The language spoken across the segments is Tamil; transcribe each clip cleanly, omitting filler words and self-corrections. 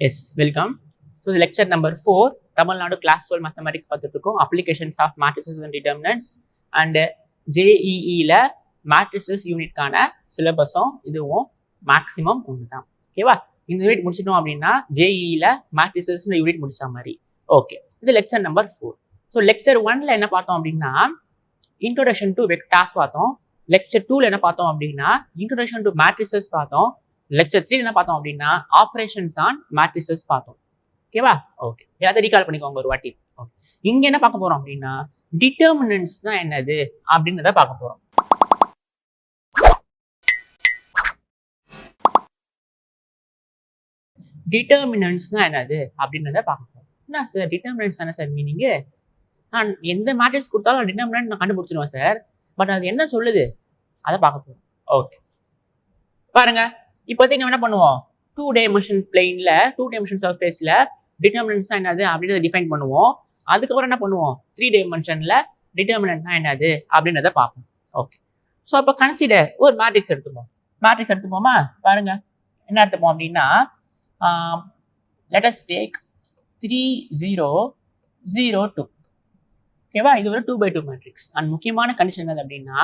Yes, welcome. So, the lecture number 4, Tamil Nadu Class 12 Mathematics பார்த்துட்டு applications of matrices and determinants and JEE ல matrices யூனிட்கான சிலபஸும் இதுவும் மேக்ஸிமம் ஒன்று தான். ஓகேவா? இந்த யூனிட் முடிச்சிட்டோம் அப்படின்னா JEE ல matrices யூனிட் முடிச்ச மாதிரி. ஓகே, இது லெக்சர் நம்பர் 4. ஸோ லெக்சர் 1ல என்ன பார்த்தோம் அப்படின்னா இன்ட்ரோடக்ஷன் டு வெக்டார்ஸ் பார்த்தோம். லெக்சர் 2ல என்ன பார்த்தோம் அப்படின்னா இன்ட்ரோடக்ஷன் டு மேட்ரிசஸ் பார்த்தோம். லெக்சர் 3 என்ன பார்த்தோம் அப்படின்னா ஆப்ரேஷன்ஸ் ஆன் மேட்ரிசஸ் பார்த்தோம். ஓகேவா? ஓகே, எல்லாத்தையும் ரீகால் பண்ணிக்கோங்க ஒரு வாட்டி. ஓகே, இங்க என்ன பார்க்க போறோம் அப்படின்னா டிட்டர்மினன்ட்ஸ் தான் என்னது அப்படின்றத பார்க்க போறோம். டிட்டர்மினன்ட்ஸ் தான் என்னது அப்படின்றத பார்க்க போறோம். என்ன சார் டிட்டர்மினன்ட்ஸ் என்ன சார் மீனிங்கு? நான் எந்த மேட்ரிக்ஸ் கொடுத்தாலும் டிட்டர்மினன்ட் நான் கண்டுபிடிச்சிருவேன் சார். பட் அது என்ன சொல்லுது அதை பார்க்க போறோம். ஓகே, பாருங்க. இப்போதைக்கு நம்ம என்ன பண்ணுவோம், 2 டைமென்ஷன் பிளெயின்ல 2 டைமென்ஷன் சர்ஃபேஸ்ல டிட்டர்மினன்ட்ஸ் என்னது அப்படின்றத டிஃபைன் பண்ணுவோம். அதுக்கப்புறம் என்ன பண்ணுவோம், 3 டைமென்ஷன்ல டிட்டர்மினன்ட்னா என்னது அப்படின்றத பார்ப்போம். ஓகே, ஸோ அப்போ கன்சிடர் ஒரு மேட்ரிக்ஸ் எடுத்துப்போம். மேட்ரிக்ஸ் எடுத்துப்போமா? பாருங்க என்ன எடுத்துப்போம் அப்படின்னா let us take 3 0 0 2. ஓகேவா? இது ஒரு 2x2 மேட்ரிக்ஸ். அண்ட் முக்கியமான கண்டிஷன் என்னது அப்படின்னா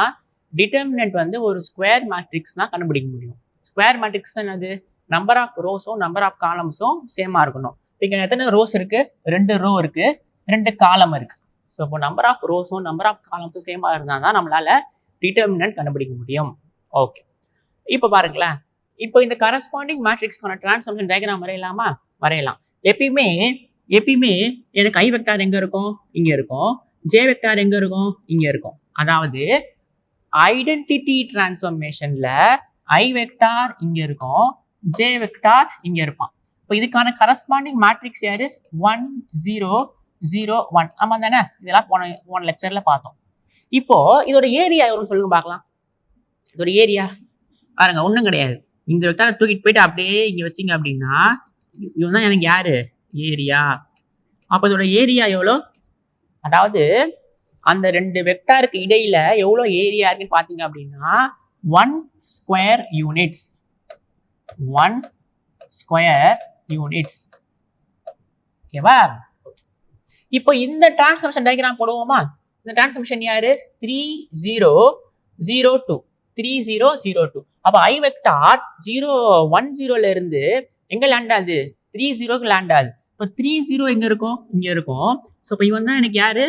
டிட்டர்மினன்ட் வந்து ஒரு ஸ்கொயர் மேட்ரிக்ஸ் தான் கண்டுபிடிக்க முடியும். ஸ்கொயர் மேட்ரிக்ஸ் என்னது, நம்பர் ஆஃப் ரோஸும் நம்பர் ஆஃப் காலம்ஸும் சேமா இருக்கணும். இங்க எத்தனை ரோஸ் இருக்கு, 2 ரோ இருக்கு, 2 காலம் இருக்கு. ஸோ இப்போ நம்பர் ஆஃப் ரோஸும் நம்பர் ஆஃப் காலம்ஸும் சேமா இருந்தால் தான் நம்மளால டிட்டர்மினன்ட் கண்டுபிடிக்க முடியும். ஓகே, இப்போ பாருங்களேன். இப்போ இந்த கரஸ்பாண்டிங் மேட்ரிக்ஸ்க்கான டிரான்ஸ்ஃபார்மேஷன் டயக்ராம் வரையலாமா? வரையலாம். எப்பயுமே எனக்கு ஐ வெக்டார் எங்க இருக்கும், இங்க இருக்கும். ஜே வெக்டார் எங்க இருக்கும், இங்க இருக்கும். அதாவது ஐடென்டிட்டி டிரான்ஸ்ஃபார்மேஷன்ல ஐ வெக்டார் இங்க இருக்கும், ஜே வெக்டார் இங்க இருப்பான். இப்போ இதுக்கான கரஸ்பாண்டிங் மேட்ரிக்ஸ் யாரு, 1 0 0 1. ஆமா தானே? இதெல்லாம் போன லெக்சர்ல பார்த்தோம். இப்போ இதோட ஏரியா எவ்வளவு சொல்லுங்க பார்க்கலாம். இதோட ஏரியா பாருங்க, ஒன்றும் கிடையாது. இந்த வெக்டார் தூக்கிட்டு போயிட்டு அப்படியே இங்க வச்சிங்க அப்படின்னா இவன் தான் எனக்கு யாரு, ஏரியா. அப்போ இதோட ஏரியா எவ்வளோ, அதாவது அந்த 2 வெக்டாருக்கு இடையில எவ்வளோ ஏரியா இருக்குன்னு பார்த்தீங்க அப்படின்னா 1 ஸ்கொயர் யூனிட்ஸ். 1 square units. ஓகேவா? இப்போ இந்த டிரான்ஸ்ஃபார்மேஷன் டயக்ராம் போடுவோமா? இந்த டிரான்ஸ்ஃபார்மேஷன் யாரு, 3 0 0 2. 3 0 0 2. அப்போ ஐ வெக்டார் 0 1 0ல இருந்து எங்க லேண்ட் ஆகுது, 3 0க்கு லேண்ட் ஆகுது. இப்போ 3 0 எங்க இருக்கும், இங்க இருக்கும். ஸோ இப்போ இவன் தான் எனக்கு யாரு,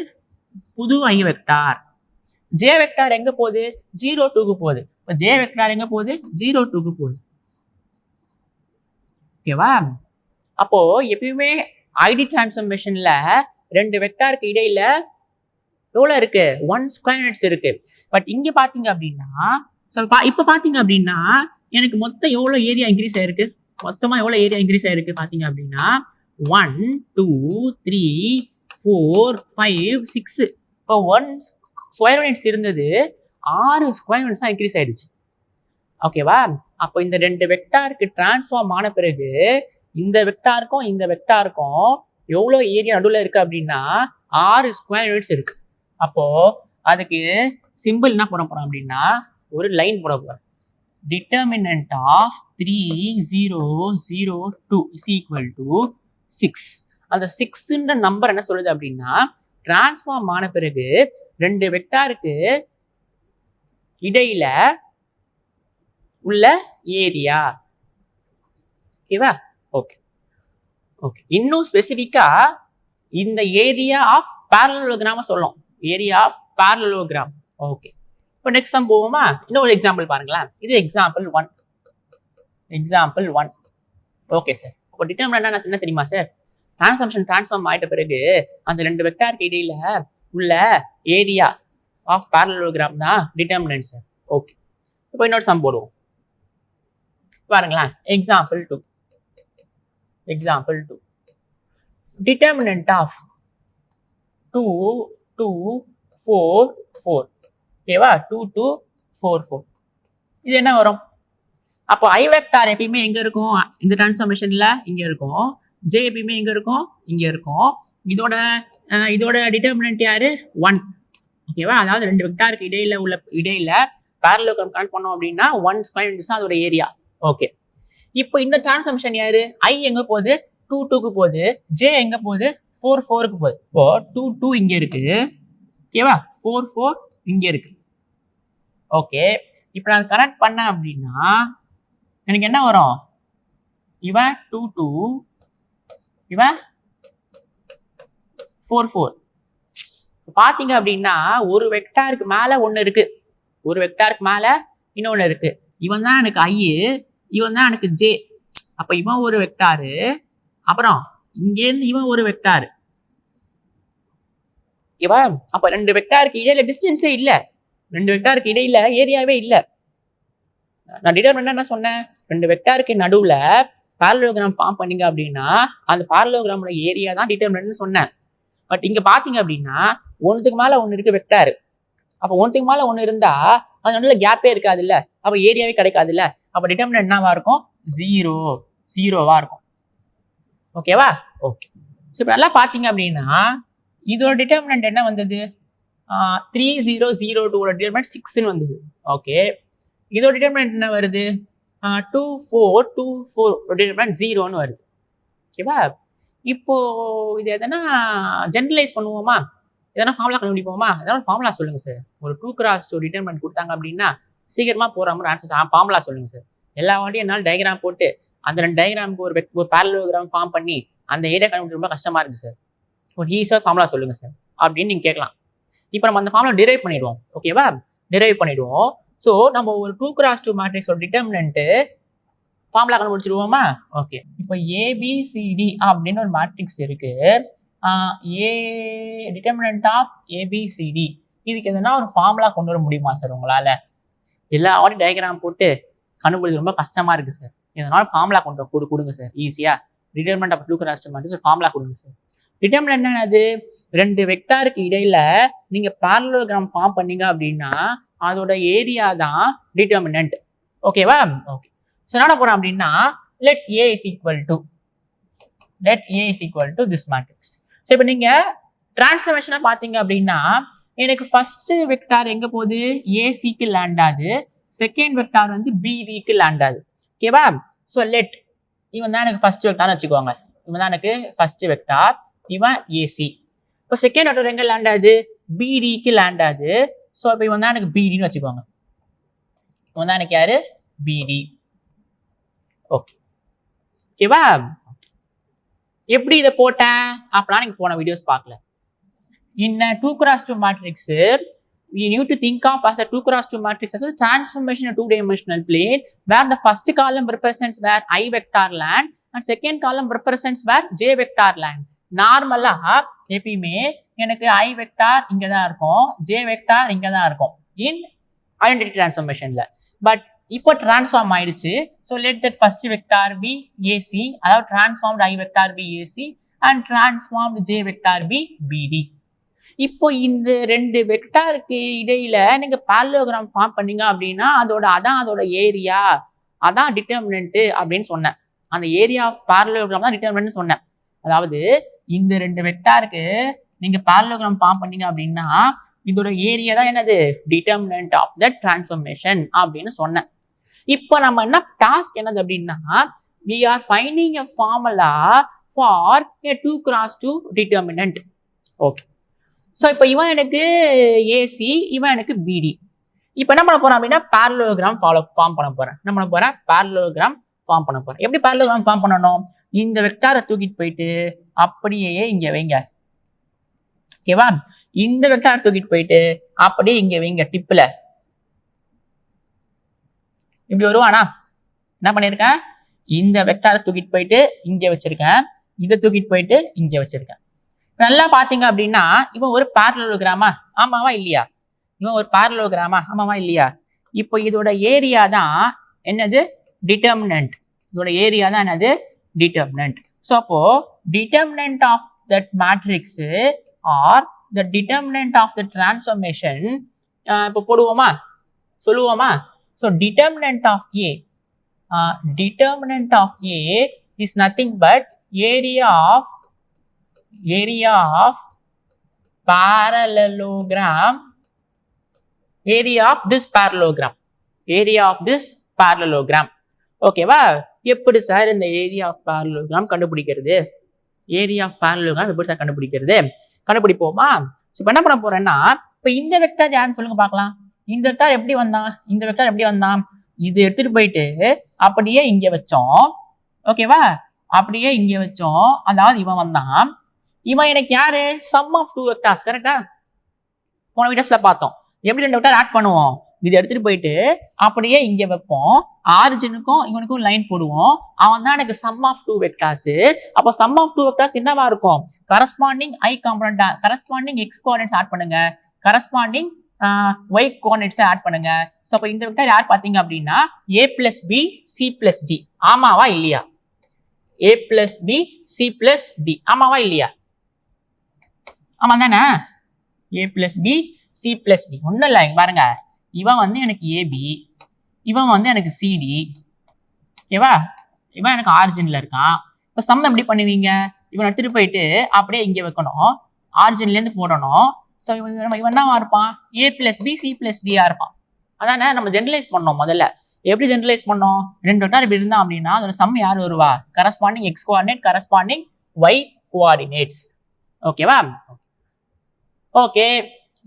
புது ஐ வெக்டார். ஜே வெக்டார் எங்க போகுது, 0 2க்கு போகுது. இப்போ ஜே வெக்டார் எங்க போகுது, 0 2க்கு போகுது. ஓகேவா? அப்போ எப்பயுமே ஐடி டிரான்ஸ்ஃபார்மேஷன்ல 2 வெக்டாருக்கு இடையில எவ்வளோ இருக்கு, 1 ஸ்கொயர் யூனிட்ஸ் இருக்கு. பட் இங்க பாத்தீங்க அப்படின்னா இப்போ பாத்தீங்க அப்படின்னா எனக்கு மொத்தம் எவ்வளோ ஏரியா இன்க்ரீஸ் ஆயிருக்கு, மொத்தமா எவ்வளோ ஏரியா இன்க்ரீஸ் ஆயிருக்கு பாத்தீங்க அப்படின்னா 1 2 3 4 5 6. இப்போ 1 ஸ்கொயர் யூனிட்ஸ் இருந்தது 6 ஸ்கொயர் யூனிட்ஸ் தான் இன்க்ரீஸ் ஆயிடுச்சு. ஓகேவா? அப்போ இந்த 2 வெக்டாருக்கு டிரான்ஸ்ஃபார்ம் ஆன பிறகு இந்த வெக்டாருக்கும் எவ்வளோ ஏரியா நடுவில் இருக்கு அப்படின்னா 6 ஸ்கொயர் யூனிட்ஸ் இருக்கு. அப்போ அதுக்கு சிம்பிள் என்ன போட போறோம் அப்படின்னா ஒரு லைன் போட போறோம். Determinant of 3 0 0 2 is equal to 6. அந்த 6ன்ற நம்பர் என்ன சொல்லுது அப்படின்னா டிரான்ஸ்ஃபார்ம் ஆன பிறகு 2 வெக்டாருக்கு இடையில உள்ள ஏரியா. ஓகேவா? ஓகே ஓகே, இன்னும் ஸ்பெசிஃபிக்கா இந்த ஏரியா ஆஃப் பேரலோகிராம சொல்லும். Area of parallelogram. ஓகே, இப்போ நெக்ஸ்ட் சம் போவோமா? இன்னொரு எக்ஸாம்பிள் பாருங்களேன். இது எக்ஸாம்பிள் 1. ஓகே சார், இப்போ டிட்டர்மினன்ட் என்ன தெரியுமா சார், டிரான்ஸ்ஃபார்ம் ஆயிட்ட பிறகு அந்த 2 வெக்டாருக்கு இடையில உள்ள ஏரியா ஆஃப் பேரலோகிராம் தான் டிட்டர்மினன்ட் சார். ஓகே, இப்போ இன்னொரு சம் போடுவோம் பாருங்களேன். எக்ஸாம்பிள் 2. Determinant of 2 2 4 4. ஓகேவா? 2 2 4 4. இது என்ன வரும்? அப்போ ஐ வெக்டார் எப்பயுமே எங்க இருக்கும், இந்த டிரான்ஸ்ஃபார்மேஷன்ல இங்க இருக்கும். ஜே எப்பயுமே எங்க இருக்கும், இங்க இருக்கும். இதோட டிட்டர்மினன்ட் யாரு, 1. ஓகேவா? அதாவது 2 வெக்டாருக்கு இடையில பேரலோகிராம் கனெக்ட் பண்ணோம் அப்படின்னா 1 ஸ்கொயர் யூனிட்ஸ் தான் அதோட ஏரியா. ஓகே, இப்போ இந்த டிரான்ஸ்ஃபார்மேஷன் யாரு, ஐ எங்க போகுது, 2 2க்கு போகுது, ஜே எங்க போகுது 4 4க்கு போகுது. இப்போ 2 2 இங்க இருக்கு, ஓகேவா? 4 4 இங்க இருக்கு. ஓகே, இப்போ நான் கனெக்ட் பண்ணேன் அப்படின்னா எனக்கு என்ன வரும்? இவன் 2 2, இவன் 4 4. பாத்தீங்க அப்படின்னா ஒரு வெக்டாருக்கு மேல ஒண்ணு இருக்கு, ஒரு வெக்டாருக்கு மேல இன்னொன்னு இருக்கு. இவன் தான் எனக்கு ஐ, இவன் தான் எனக்கு ஜே. அப்ப இவன் ஒரு வெக்டாரு, அப்புறம் இங்க இருந்து இவன் ஒரு வெக்டாரு. ஓகேவா? அப்ப ரெண்டு வெக்டாருக்கு இடையில டிஸ்டன்ஸே இல்ல, ரெண்டு வெக்டாருக்கு இடையில ஏரியாவே இல்ல. நான் டிட்டர்மினன்ட் என்ன சொன்னேன்? ரெண்டு வெக்டாருக்கு நடுவுல parallelogram ஃபார்ம் பண்ணீங்க அப்படின்னா அந்த parallelogramோட ஏரியா தான் டிட்டர்மினன்ட்னு சொன்னேன். பட் இங்க பாத்தீங்க அப்படின்னா ஒன்றுக்கு மேல ஒன்று இருக்கு வெக்டார். அப்போ ஒன்றுக்கு மேல ஒன்று இருந்தா அது நடுவுல கேப்பே இருக்காது இல்ல, அப்ப ஏரியாவே கிடைக்காது இல்ல. அப்ப டிட்டர்மினன்ட் என்னவா இருக்கும்? 0 0வா இருக்கும். ஓகேவா? ஓகே. ஸோ இப்போ நல்லா பாத்தீங்க அப்படின்னா இதோட டிட்டர்மினன்ட் என்ன வந்தது? 3 0 0 2 டிட்டர்மினன்ட் 6ன்னு வந்தது. ஓகே, இதோட டிட்டர்மினன்ட் என்ன வருது? 2 4 2 4 டிட்டர்மினன்ட் 0ன்னு வருது. ஓகேவா? இப்போ இது எதனா ஜெனரலைஸ் பண்ணுவோமா? எதனா ஃபார்முலா கண்டுபிடிப்போமா? எதனா ஃபார்முலா சொல்லுங்க சார். ஒரு 2x2 டிட்டர்மினன்ட் கொடுத்தாங்க அப்படின்னா சீக்கிரமா போற மாதிரி ஆன்சர் ஃபார்முலா சொல்லுங்க சார். எல்லா வாட்டியும் என்னால் டயக்ராம் போட்டு அந்த ரெண்டு டயக்ராமுக்கு ஒரு parallelogram ஃபார்ம் பண்ணி அந்த ஏரியா கண்டுபிடிக்க ரொம்ப கஷ்டமா இருக்கு சார். ஒரு ஈஸியாக ஃபார்முலா சொல்லுங்க சார் அப்படின்னு நீங்க கேட்கலாம். இப்போ நம்ம அந்த ஃபார்முலா டிரைவ் பண்ணிடுவோம். ஓகேவா? டிரைவ் பண்ணிடுவோம். ஸோ நம்ம ஒரு 2x2 மேட்ரிக்ஸோட டிட்டர்மினன்ட் ஃபார்முலா கண்டுபிடிச்சிருவோமா? ஓகே, இப்போ ஏபிசிடி அப்படின்னு ஒரு மேட்ரிக்ஸ் இருக்கு. ஏ டிட்டர்மினன்ட் ஆஃப் ஏபிசிடி, இதுக்கு எதனா ஒரு ஃபார்முலா கொண்டு வர முடியுமா சார் உங்களால? எல்லா வாட்டியும் டயக்ராம் போட்டு கண்டுபிடிக்க ரொம்ப கஷ்டமா இருக்கு சார். இதனால ஃபார்முலா கொண்டு கொடுங்க சார். ஈஸியா determinant of 2x2 matrix formula கொடுங்க சார். டிட்டர்மினன்ட் என்னது? ரெண்டு வெக்டாருக்கு இடையில நீங்க parallelogram ஃபார்ம் பண்ணீங்க அப்படின்னா அதோட ஏரியா தான் டிட்டர்மினன்ட். ஓகேவா? ஓகே, ஸோ என்ன போறோம் அப்படின்னா let A is equal to this matrix. So இப்போ நீங்க டிரான்ஸ்ஃபர்மேஷனா பாத்தீங்க அப்படின்னா எனக்கு ஃபர்ஸ்ட் வெக்டார் எங்க போகுது? ஏசிக்கு லேண்ட் ஆகுது, செகண்ட் வெக்டார் வந்து பிடிக்கு லேண்ட் ஆகுது. ஓகேவா? ஸோ லெட் இவன் தான் எனக்கு ஃபர்ஸ்ட் வெக்டார்னு வச்சுக்கோங்க. இவன் தான் எனக்கு ஃபர்ஸ்ட் வெக்டார், இவன் ஏசி. இப்போ செகண்ட் வெக்டார் எங்க லேண்ட் ஆகுது? பிடிக்கு லேண்ட் ஆகுது. ஸோ இப்போ இவன் தான் எனக்கு பிடின்னு வச்சுக்கோங்க. இவன் தான் எனக்கு யாரு? பிடி. ஓகே, ஓகேவா? எப்படி இதை போட்டேன் அப்படின்னா நீங்க போன வீடியோஸ் பார்க்கல. In a 2x2 matrix, we need to think of as a 2x2 matrix as a transformation in a two-dimensional plane where the first column represents where I vector land and second column represents where J vector land. நார்மலா எப்பயுமே எனக்கு I vector இங்க தான் இருக்கும், J vector இங்க தான் இருக்கும் in identity transformationல. பட் இப்போ டிரான்ஸ்ஃபார்ம் ஆயிடுச்சு. So let that first vector be AC, அதாவது transformed I vector be AC and transformed J vector be BD. இப்போ இந்த ரெண்டு வெக்டாருக்கு இடையில நீங்க parallelogram ஃபார்ம் பண்ணீங்க அப்படின்னா அதோட ஏரியா, அதான் டிட்டர்மினன்ட் அப்படின்னு சொன்னேன். அந்த ஏரியா ஆஃப் parallelogram தான் டிட்டர்மினன்ட் சொன்னேன். அதாவது இந்த ரெண்டு வெக்டாருக்கு நீங்க parallelogram ஃபார்ம் பண்ணீங்க அப்படின்னா இதோட ஏரியா தான் என்னது? டிட்டர்மினன்ட் ஆஃப் த டிரான்ஸ்ஃபர்மேஷன் அப்படின்னு சொன்னேன். இப்போ நம்ம என்ன டாஸ்க் என்னது அப்படின்னா we are finding a formula for a 2x2 determinant. Okay, so இப்போ இவன் எனக்கு ஏசி, இவன் எனக்கு பிடி. இப்போ என்ன பண்ண போறேன் அப்படின்னா parallelogram ஃபார்ம் பண்ண போறேன். என்ன பண்ண போறேன்? parallelogram ஃபார்ம் பண்ண போறேன். எப்படி parallelogram ஃபார்ம் பண்ணணும்? இந்த வெக்டாரை தூக்கிட்டு போயிட்டு அப்படியே இங்க வைங்க. ஓகேவா? இந்த வெக்டாரை தூக்கிட்டு போயிட்டு அப்படியே இங்க வைங்க டிப்ல. இப்படி வருவானா? என்ன பண்ணிருக்கேன்? இந்த வெக்டாரை தூக்கிட்டு போயிட்டு இங்க வச்சிருக்கேன், இதை தூக்கிட்டு போயிட்டு இங்க வச்சிருக்கேன். நல்லா பாத்தீங்க அப்படின்னா இவன் ஒரு parallelogram-ஆ? ஆமாவா இல்லையா? இவன் ஒரு parallelogram-ஆ? ஆமாவா இல்லையா? இப்போ இதோட ஏரியா தான் என்னது? டிட்டர்மினன்ட். இதோட ஏரியா தான் என்னது? டிட்டர்மினன்ட். ஸோ அப்போ determinant of that matrix or the determinant of the transformation இப்போ போடுவோமா? சொல்லுவோமா? So determinant of A, determinant of A is nothing but area of parallelogram, area of this parallelogram. ஓகேவா? எப்படி சார் இந்த ஏரியா ஆஃப் பேரலோகிராம் கண்டுபிடிக்கிறது? ஏரியா ஆஃப் பேரலோகிராம் எப்படி சார் கண்டுபிடிக்கிறது? கண்டுபிடிப்போமா? இப்போ என்ன பண்ண போறேன்னா, இப்போ இந்த வெக்டார் யாருன்னு சொல்லுங்க பார்க்கலாம். இந்த வெக்டார் எப்படி வந்தான்? இந்த வெக்டார் எப்படி வந்தான்? இது எடுத்துட்டு போயிட்டு அப்படியே இங்க வச்சோம். ஓகேவா? அப்படியே இங்க வச்சோம். அதாவது இவன் வந்தான். இவன் எனக்கு யாரு? Sum of two vectors. கரெக்டா? போன வீடியோஸ்ல பார்த்தோம். எப்படி ரெண்டு வெக்டார் ஆட் பண்ணுவோம்? இது எடுத்துட்டு போயிட்டு அப்படியே இங்க வைப்போம். ஆரிஜினுக்கும் இவனுக்கும் லைன் போடுவோம். அவன் தான் எனக்கு சம் ஆஃப் டூ வெக்டார்ஸ். அப்போ சம் ஆஃப் டூ வெக்டார்ஸ் என்னவா இருக்கும்? Corresponding I component, corresponding x coordinates add பண்ணுங்க, கரஸ்பாண்டிங் y கோஆர்டினேட்ஸ் ஆட் பண்ணுங்க. சோ அப்ப இந்த வெக்டார் யார் பாத்தீங்க அப்படின்னா a plus b c plus d. ஆமாவா இல்லையா? a plus b c plus d. ஆமாவா இல்லையா? ஆமா தானே? a plus b c plus d. ஒண்ணும் இல்ல, இங்க பாருங்க. இவன் வந்து எனக்கு ab, இவன் வந்து எனக்கு cd. ஓகேவா? இவன் எனக்கு ஆரிஜின்ல இருக்கான். இப்போ சம் எப்படி பண்ணுவீங்க? இவன் எடுத்துட்டு போயிட்டு அப்படியே இங்க வைக்கணும், ஆரிஜின்ல இருந்து போடணும். ஸோ இவன் என்னவா இருப்பான்? a plus b c plus d இருப்பான். அதானே நம்ம ஜெனரலைஸ் பண்ணோம். முதல்ல எப்படி ஜெனரலைஸ் பண்ணோம்? ரெண்டு வெக்டார் இப்படி இருந்தா அப்படின்னா அதோட சம் யார் வருவா? Corresponding X coordinate, corresponding y coordinates. ஓகேவா? ஓகே.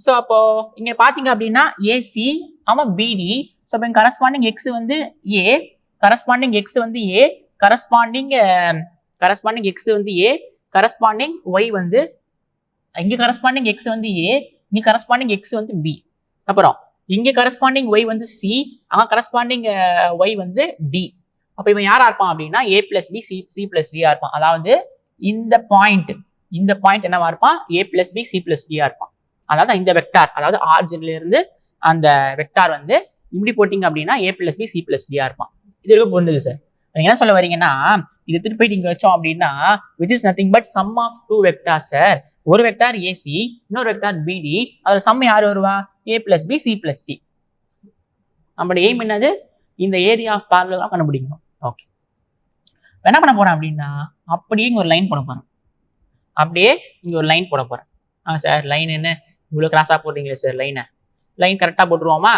ஸோ அப்போ இங்க பாத்தீங்க அப்படின்னா ஏசி அவன் பிடி. ஸோ இப்போ கரஸ்பாண்டிங் எக்ஸ் வந்து ஏ, கரஸ்பாண்டிங் எக்ஸ் வந்து ஏ, கரஸ்பாண்டிங் எக்ஸ் வந்து ஏ, கரஸ்பாண்டிங் ஒய் வந்து இங்க கரஸ்பாண்டிங் எக்ஸ் வந்து ஏ, இங்க கரஸ்பாண்டிங் எக்ஸ் வந்து பி. அப்புறம் இங்க கரஸ்பாண்டிங் ஒய் வந்து சி, அங்க கரஸ்பாண்டிங் ஒய் வந்து டி. அப்ப இவன் யாரா இருப்பான் அப்படின்னா ஏ பிளஸ் பி சி பிளஸ் டியா இருப்பான். அதாவது இந்த பாயிண்ட் என்னவா இருப்பான்? ஏ பிளஸ் பி சி பிளஸ் டியா இருப்பான். அதாவது இந்த வெக்டார், அதாவது ஆரிஜின்ல இருந்து அந்த வெக்டார் வந்து இப்படி போட்டீங்க அப்படின்னா ஏ பிளஸ் பி சி பிளஸ் டியா இருப்பான். இது இருக்கு புரிஞ்சுது சார்? நீங்க என்ன சொல்ல வரீங்கன்னா இது எடுத்துட்டு போயிட்டு இங்க வச்சோம் அப்படின்னா which is nothing but sum of two vector sir. ஒரு வெக்டார் ஏசி, இன்னொரு வெக்டார் பிடி. அதோட சம் யார் வருவா? A plus B C plus D. நம்மளோட எய்ம் என்னது? இந்த ஏரியா ஆஃப் பேரலோகிராம் கண்டுபிடிக்கணும். ஓகே, என்ன பண்ண போறேன் அப்படின்னா அப்படியே இங்க ஒரு லைன் போட போறேன். அப்படியே இங்க ஒரு லைன் போட போறேன். சார் லைன் என்ன இவ்வளவு கிராஸா போடுறீங்களே சார்? லைன் கரெக்டா போட்டுருவோமா?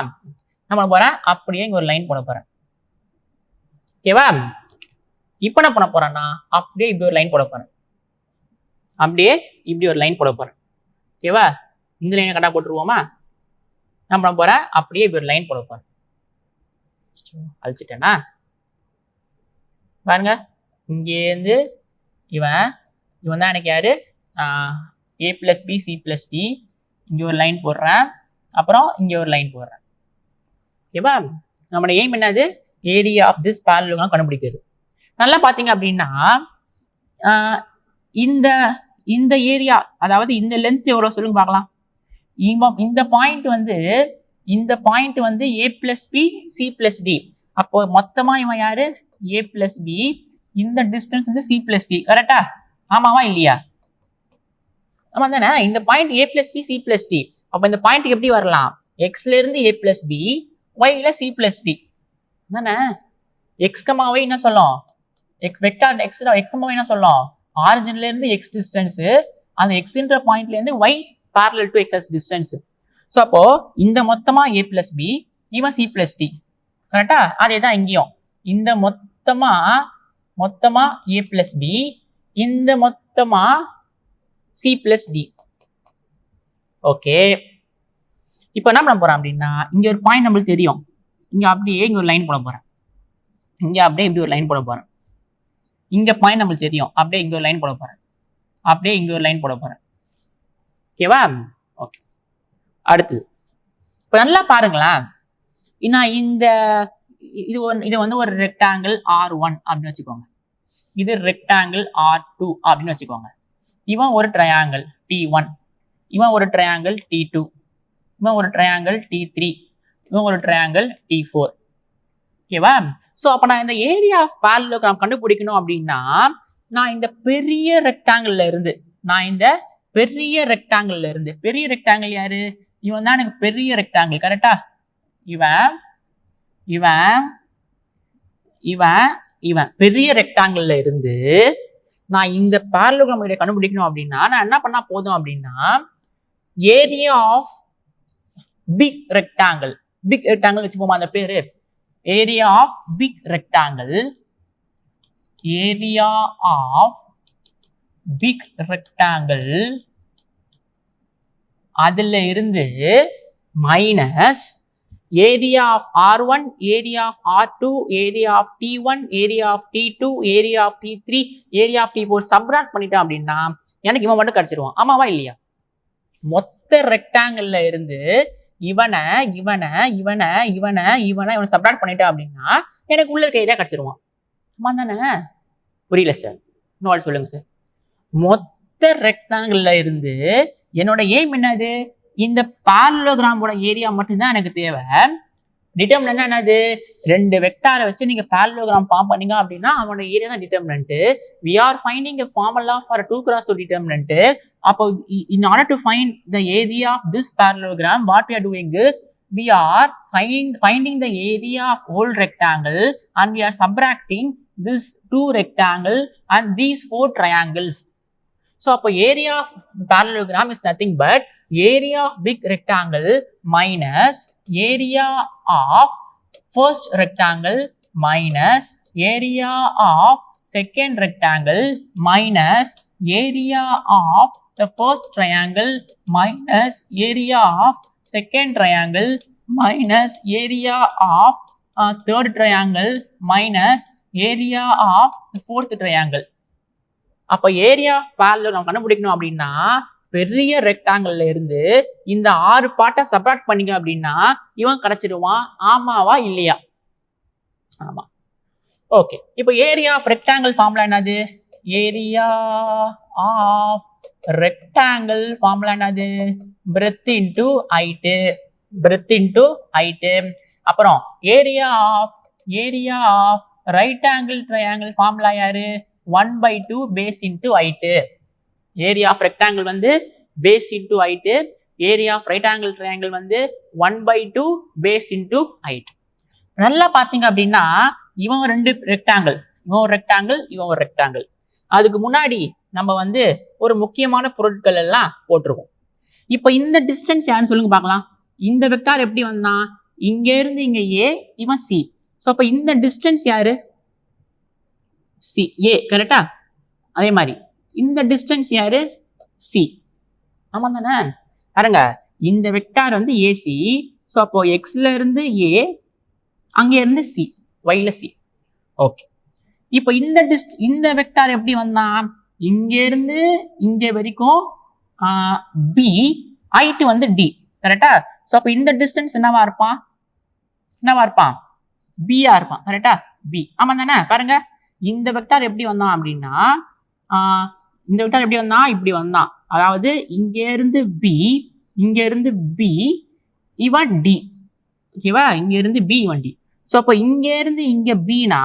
என்ன பண்ண போறேன்? அப்படியே இங்க ஒரு லைன் போட போறேன். ஓகேவா? இப்போ என்ன பண்ண போறேன்னா அப்படியே இப்படி ஒரு லைன் போட போறேன். அப்படியே இப்படி ஒரு லைன் போட போறேன். ஓகேவா? இந்த லைனை கரெக்டா போட்டுருவோமா? என்ன பண்ண போறேன்? அப்படியே இப்படி ஒரு லைன் போட போறேன். அழிச்சிட்டேனா பாருங்க. இங்கேருந்து இவன் தான் எனக்கு யாரு? A plus B C plus D. இங்க ஒரு லைன் போடுறேன், அப்புறம் இங்க ஒரு லைன் போடுறேன். ஓகேவா? நம்மளோட எய்ம் என்னது? ஏரியா ஆஃப் திஸ் பேரலோகிராம் கண்டுபிடிக்கிறது. நல்லா பாத்தீங்க அப்படின்னா இந்த ஏரியா, அதாவது இந்த லென்த் எவ்வளவு சொல்லுங்க பார்க்கலாம். இந்த பாயிண்ட் வந்து A plus B C plus D. அப்போ மொத்தமா இவன் யாரு? A plus B. இந்த டிஸ்டன்ஸ் வந்து சி பிளஸ் டி. கரெக்டா? ஆமாவா இல்லையா? ஆமா தானே? இந்த point A plus B C plus D. அப்ப இந்த பாயிண்ட் எப்படி வரலாம்? எக்ஸ்ல இருந்து ஏ பிளஸ் பி, ஒய்ல சி பிளஸ் டி தானே? எக்ஸ் கமா ஒய் என்ன சொல்லும்? வெக்டார் எக்ஸ் கமா ஒய் என்ன சொல்லும்? ஆரிஜின்ல இருந்து எக்ஸ் டிஸ்டன்ஸ், அந்த எக்ஸ்ன்ற பாயிண்ட்ல இருந்து Y parallel to x distance. So அப்போ இந்த மொத்தமா ஏ பிளஸ் பி, இவன் சி பிளஸ் டி. கரெக்டா? அதே தான் இங்கேயும். இந்த மொத்தமா ஏ பிளஸ் பி, இந்த மொத்தமா சி பிளஸ் டி. ஓகே, இப்போ என்ன பண்ண போறேன் அப்படின்னா இங்க ஒரு பாயிண்ட் நம்மளுக்கு தெரியும். இங்க அப்படியே இங்க ஒரு லைன் போட போறேன். இங்க அப்படியே இப்படி ஒரு லைன் போட போறேன். இங்க பாயிண்ட் நம்மளுக்கு தெரியும். அப்படியே இங்க ஒரு லைன் போட போறேன். அப்படியே இங்க ஒரு லைன் போட போறேன். ஓகேவா? ஓகே, அடுத்து இப்போ நல்லா பாருங்களேன். நான் இது வந்து ஒரு ரெக்டாங்கிள் R1 அப்படின்னு வச்சுக்கோங்க. இது ரெக்டாங்கிள் R2 அப்படின்னு வச்சுக்கோங்க. இவன் ஒரு ட்ரையாங்கிள் T1, இவன் ஒரு ட்ரையாங்கிள் T2, இவன் ஒரு ட்ரையாங்கிள் T3, இவன் ஒரு ட்ரையாங்கிள் T4. ஓகேவா? ஸோ அப்போ நான் இந்த ஏரியா ஆஃப் பேரலோகிராம் கண்டுபிடிக்கணும் அப்படின்னா நான் இந்த பெரிய ரெக்டாங்கிள்ல இருந்து பெரிய ரெக்டாங்கிள் யாரு? இவன் தான் எனக்கு பெரிய ரெக்டாங்கிள். கரெக்டா? இவன் பெரிய ரெக்டாங்கிள்ல இருந்து நான் இந்த பேரலோகிராம் கண்டுபிடிக்கணும் அப்படின்னா நான் என்ன பண்ணா போதும் அப்படின்னா ஏரியா ஆஃப் பிக் ரெக்டாங்கிள் வச்சுப்போமா அந்த பேரு? Area of big rectangle area of big rectangle அதுல இருந்து minus area of R1, area of R2, area of T1, area of T2, area of T3, area of T4 subtract பண்ணிட்டோம் அப்படின்னா எனக்கு இவன் மட்டும் கிடைச்சிருவான். ஆமாவா இல்லையா? மொத்த ரெக்டாங்கிள்ல இருந்து இவனை இவனை இவனை இவனை இவனை இவனை சப்ராக்ட் பண்ணிட்டேன் அப்படின்னா எனக்கு உள்ள இருக்க ஏரியா கிடைச்சிருவான். ஆமா தானே? புரியல சார், இன்னொரு சொல்லுங்க சார். மொத்த ரெக்டாங்கிள்ல இருந்து என்னோட எய்ம் என்னது? இந்த parallelogram ஏரியா மட்டும்தான் எனக்கு தேவை. டிட்டர்மினன்ட் என்னது? ரெண்டு வெக்டாரை வச்சு நீங்க parallelogram ஃபார்ம் பண்ணீங்க அப்படின்னா அவனோட ஏரியா தான் determinant. we are finding a formula for a 2x2 determinant. அப்போ in order to find the area of this parallelogram, what we are doing is we are finding the area of whole rectangle and we are subtracting this 2 rectangle and these 4 triangles. So அப்போ area of parallelogram is nothing but area of big rectangle minus area of first rectangle minus area of second rectangle minus area of the first triangle minus area of second triangle minus area of third triangle minus area of the fourth triangle. அப்ப ஏரியா ஆஃப் parallelogram நம்ம கண்டுபிடிக்கணும் அப்படின்னா பெரிய ரெக்டாங்கிள்ல இருந்து இந்த 6 பார்ட்டை சப்ராக்ட் பண்ணீங்க அப்படின்னா இவன் கிடைச்சிடுவான். ஆமாவா இல்லையா? ஆமா. ஓகே, இப்போ ஏரியா ஆஃப் ரெக்டாங்கிள் ஃபார்முலா என்னது? ஏரியா ஆஃப் ரெக்டாங்கிள் ஃபார்முலா என்னது? Breadth into height, breadth into height. அப்புறம் area of right angle triangle formula யாரு? 1/2 base into height. Area of rectangle வந்து base into height, area of right angle triangle வந்து 1/2 பேஸ் இன்டு ஹைட். நல்லா பாத்தீங்க அப்படின்னா இவன் 2 ரெக்டாங்கிள், இவன் ஒரு ரெக்டாங்கிள், இவன் ஒரு ரெக்டாங்கிள். அதுக்கு முன்னாடி நம்ம வந்து ஒரு முக்கியமான பொருட்கள் எல்லாம் போட்டிருக்கோம். இப்போ இந்த டிஸ்டன்ஸ் யாருன்னு சொல்லுங்க பார்க்கலாம். இந்த வெக்டார் எப்படி வந்தான்? இங்க இருந்து இங்க ஏ, இவன் சி. ஸோ அப்போ இந்த டிஸ்டன்ஸ் யாரு? சி, ஏ. கரெக்டா? அதே மாதிரி இந்த டிஸ்டன்ஸ் யாரு? சி. ஆமா தானே? பாருங்க, இந்த வெக்டார் வந்து ஏசி. ஸோ அப்போ எக்ஸ்ல இருந்து ஏ, அங்கே இருந்து சி, ஒய்ல சி. ஓகே, இப்போ இந்த வெக்டார் எப்படி வந்தான்? இங்க இருந்து இங்க வரைக்கும் பி, ஹைட் வந்து டி. கரெக்டா? ஸோ அப்போ இந்த டிஸ்டன்ஸ் என்னவா இருப்பான்? பியா இருப்பான். கரெக்டா? பி. ஆமா தானே? பாருங்க, இந்த வெக்டார் எப்படி வந்தான் அப்படின்னா இந்த வெக்டார் எப்படி வந்தான்? இப்படி வந்தான். அதாவது இங்க இருந்து பி, இவன் டி. ஓகேவா? இங்க இருந்து பி, இவன் டி. ஸோ அப்போ இங்க இருந்து இங்க பினா